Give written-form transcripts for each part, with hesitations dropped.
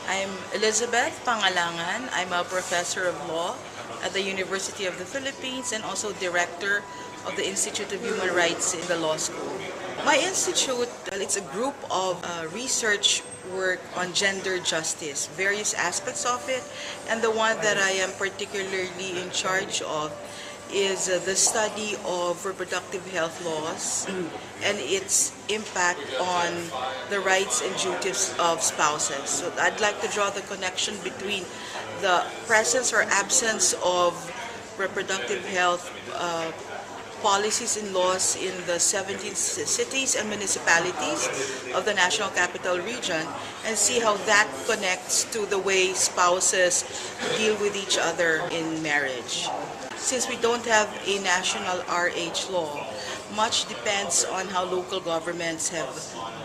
I'm Elizabeth Pangalangan. I'm a professor of law at the University of the Philippines and also director of the Institute of Human Rights in the law school. My institute, it's a group of research work on gender justice, various aspects of it, and the one that I am particularly in charge of is the study of reproductive health laws and its impact on the rights and duties of spouses. So I'd like to draw the connection between the presence or absence of reproductive health policies and laws in the 17 cities and municipalities of the National Capital Region and see how that connects to the way spouses deal with each other in marriage. Since we don't have a national RH law, much depends on how local governments have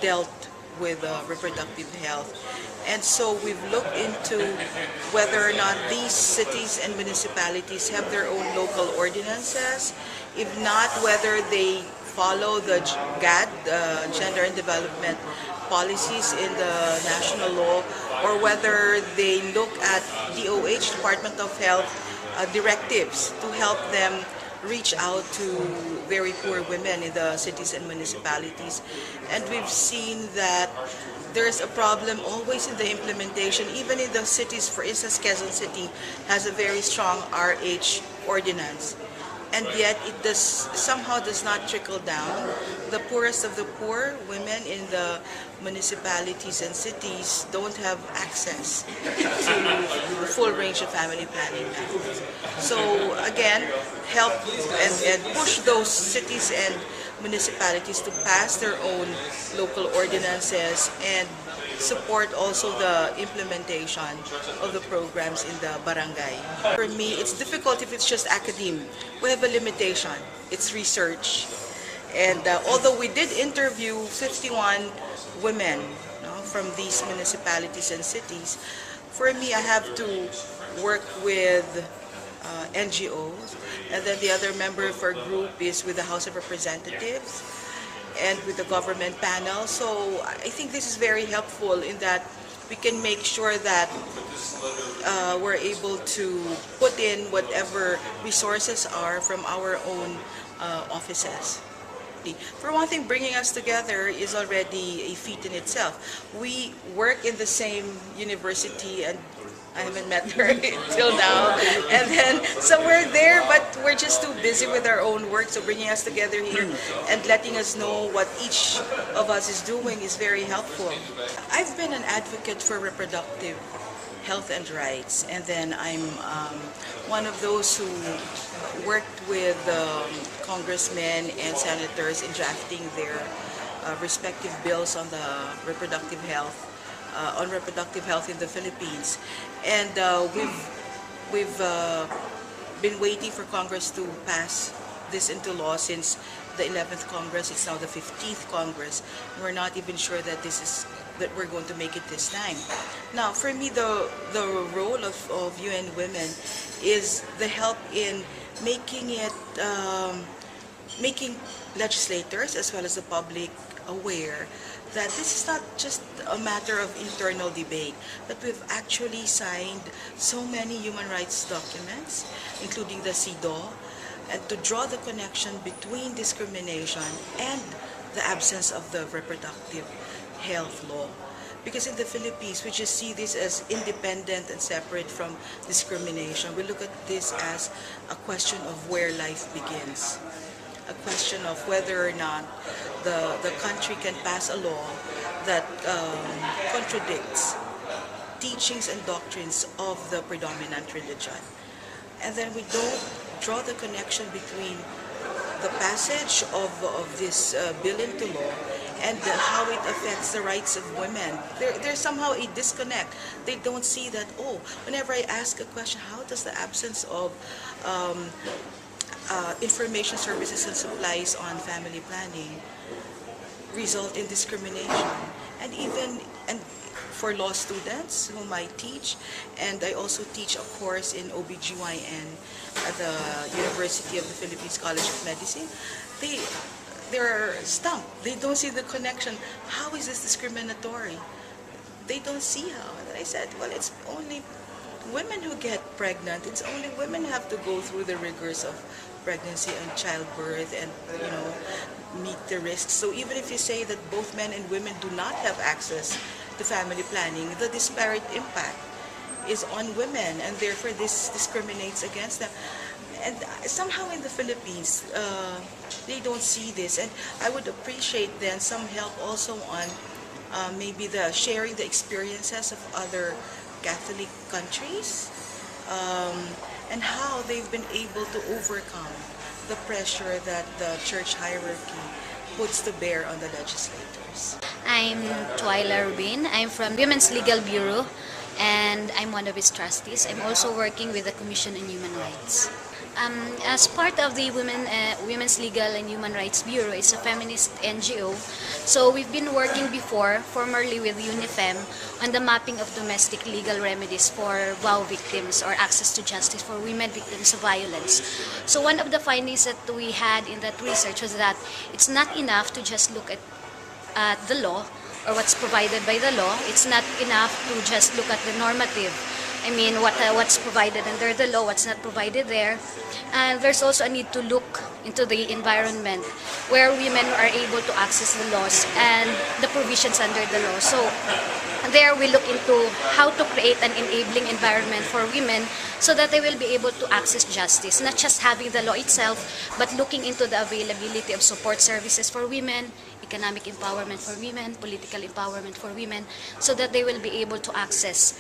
dealt with reproductive health. And so we've looked into whether or not these cities and municipalities have their own local ordinances. If not, whether they follow the GAD, Gender and Development policies in the national law, or whether they look at DOH, Department of Health, directives to help them reach out to very poor women in the cities and municipalities. And we've seen that there's a problem always in the implementation, even in the cities. For instance, Quezon City has a very strong RH ordinance, and yet it somehow does not trickle down. The poorest of the poor, women in the municipalities and cities, don't have access to the full range of family planning methods. So again, help and push those cities and municipalities to pass their own local ordinances and support also the implementation of the programs in the barangay. For me, it's difficult if it's just academe. We have a limitation. It's research. And although we did interview 51 women, from these municipalities and cities, for me, I have to work with NGOs, and then the other member of our group is with the House of Representatives and with the government panel. So I think this is very helpful in that we can make sure that we're able to put in whatever resources are from our own offices. For one thing, bringing us together is already a feat in itself. We work in the same university, and I haven't met her till now. And then, so we're there, but we're just too busy with our own work. So bringing us together here and letting us know what each of us is doing is very helpful. I've been an advocate for reproductive health and rights, and then I'm one of those who worked with congressmen and senators in drafting their respective bills on the reproductive health in the Philippines. And we've been waiting for Congress to pass this into law since the 11th Congress. It's now the 15th Congress. We're not even sure that we're going to make it this time. Now, for me, the role of UN Women is the help in making legislators as well as the public aware that this is not just a matter of internal debate, but we've actually signed so many human rights documents, including the CEDAW, and to draw the connection between discrimination and the absence of the reproductive health law. Because in the Philippines, we just see this as independent and separate from discrimination. We look at this as a question of where life begins, a question of whether or not the country can pass a law that contradicts teachings and doctrines of the predominant religion. And then we don't draw the connection between the passage of this bill into law and how it affects the rights of women. There's somehow a disconnect. They don't see that, whenever I ask a question, how does the absence of information services and supplies on family planning result in discrimination? And for law students whom I teach, and I also teach a course in OBGYN at the University of the Philippines College of Medicine, they're stumped. They don't see the connection. How is this discriminatory? They don't see how. I said, well, it's only women who get pregnant. It's only women have to go through the rigors of pregnancy and childbirth and, meet the risks. So even if you say that both men and women do not have access to family planning, the disparate impact is on women, and therefore this discriminates against them. And somehow in the Philippines, they don't see this. And I would appreciate then some help also on maybe the sharing the experiences of other Catholic countries, and how they've been able to overcome the pressure that the church hierarchy puts to bear on the legislators. I'm Twyla Rubin. I'm from Women's Legal Bureau, and I'm one of its trustees. I'm also working with the Commission on Human Rights. As part of the Women's Legal and Human Rights Bureau, it's a feminist NGO. So we've been working formerly with UNIFEM, on the mapping of domestic legal remedies for WOW victims or access to justice for women victims of violence. So one of the findings that we had in that research was that it's not enough to just look at the law or what's provided by the law. It's not enough to just look at the normative. I mean, what's provided under the law, what's not provided there. And there's also a need to look into the environment where women are able to access the laws and the provisions under the law. So there we look into how to create an enabling environment for women so that they will be able to access justice, not just having the law itself, but looking into the availability of support services for women, economic empowerment for women, political empowerment for women, so that they will be able to access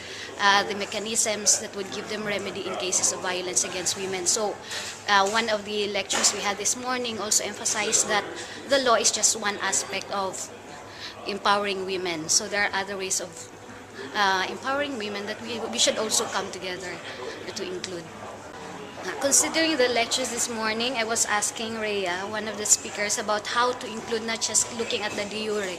the mechanisms that would give them remedy in cases of violence against women. So one of the lectures we had this morning also emphasized that the law is just one aspect of empowering women. So there are other ways of empowering women that we should also come together to include. Considering the lectures this morning, I was asking Rhea, one of the speakers, about how to include not just looking at the de jure,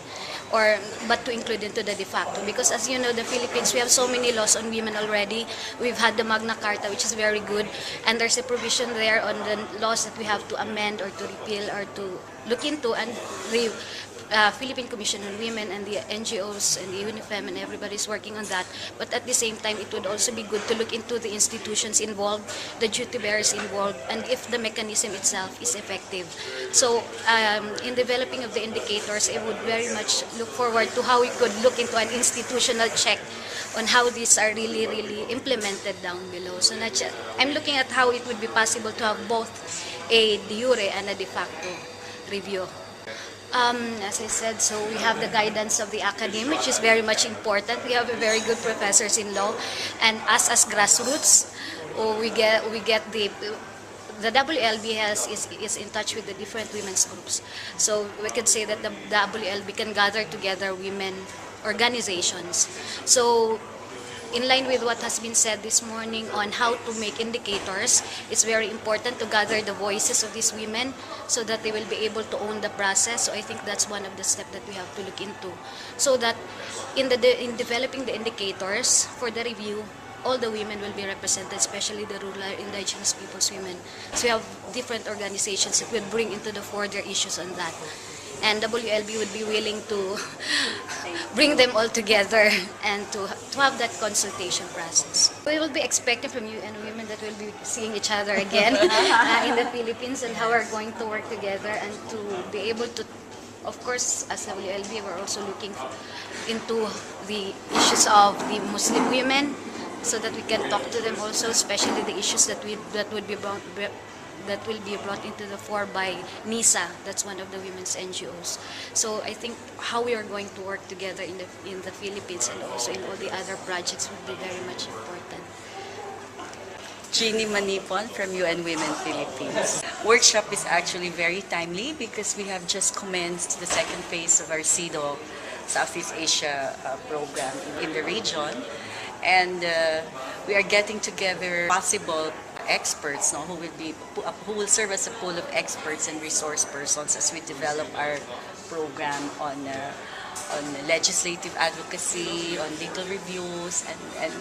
but to include into the de facto. Because as you know, the Philippines, we have so many laws on women already. We've had the Magna Carta, which is very good, and there's a provision there on the laws that we have to amend or to repeal or to look into, and the Philippine Commission on Women and the NGOs and the UNIFEM and everybody's working on that. But at the same time, it would also be good to look into the institutions involved, the duty bearers involved, and if the mechanism itself is effective. So in developing of the indicators, I would very much look forward to how we could look into an institutional check on how these are really implemented down below. So I'm looking at how it would be possible to have both a de jure and a de facto review. As I said, so we have the guidance of the academy, which is very much important. We have very good professors in law, and us as grassroots, we get the WLB is in touch with the different women's groups. So we could say that the WLB can gather together women organizations. So in line with what has been said this morning on how to make indicators, it's very important to gather the voices of these women so that they will be able to own the process. So I think that's one of the steps that we have to look into. So that in developing the indicators for the review, all the women will be represented, especially the rural indigenous peoples women. So we have different organizations that will bring into the fore their issues on that. And WLB would be willing to bring them all together and to have that consultation process. We will be expecting from you and women that we'll be seeing each other again in the Philippines, and how we're going to work together and to be able to, of course, as WLB, we're also looking into the issues of the Muslim women so that we can talk to them also, especially the issues that will be brought into the fore by NISA. That's one of the women's NGOs. So I think how we are going to work together in the Philippines and also in all the other projects would be very much important. Jeannie Manipon from UN Women Philippines. Workshop is actually very timely because we have just commenced the second phase of our CEDAW, Southeast Asia program in the region, and we are getting together possible experts, who will serve as a pool of experts and resource persons as we develop our program on legislative advocacy, on legal reviews, and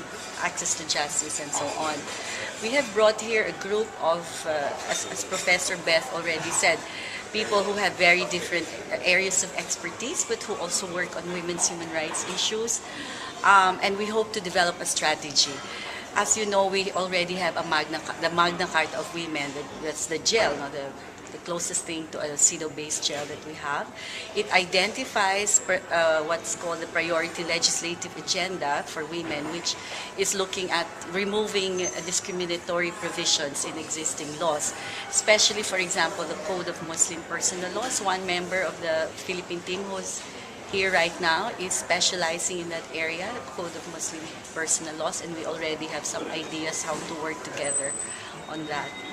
access to justice, and so on. We have brought here a group of, as Professor Beth already said, people who have very different areas of expertise, but who also work on women's human rights issues. And we hope to develop a strategy. As you know, we already have the Magna Carta of Women. That's the jail, no, the closest thing to a CEDAW-based jail that we have. It identifies what's called the priority legislative agenda for women, which is looking at removing discriminatory provisions in existing laws, especially, for example, the Code of Muslim Personal Laws. One member of the Philippine team who's here right now is specializing in that area, the Code of Muslim Personal Laws, and we already have some ideas how to work together on that.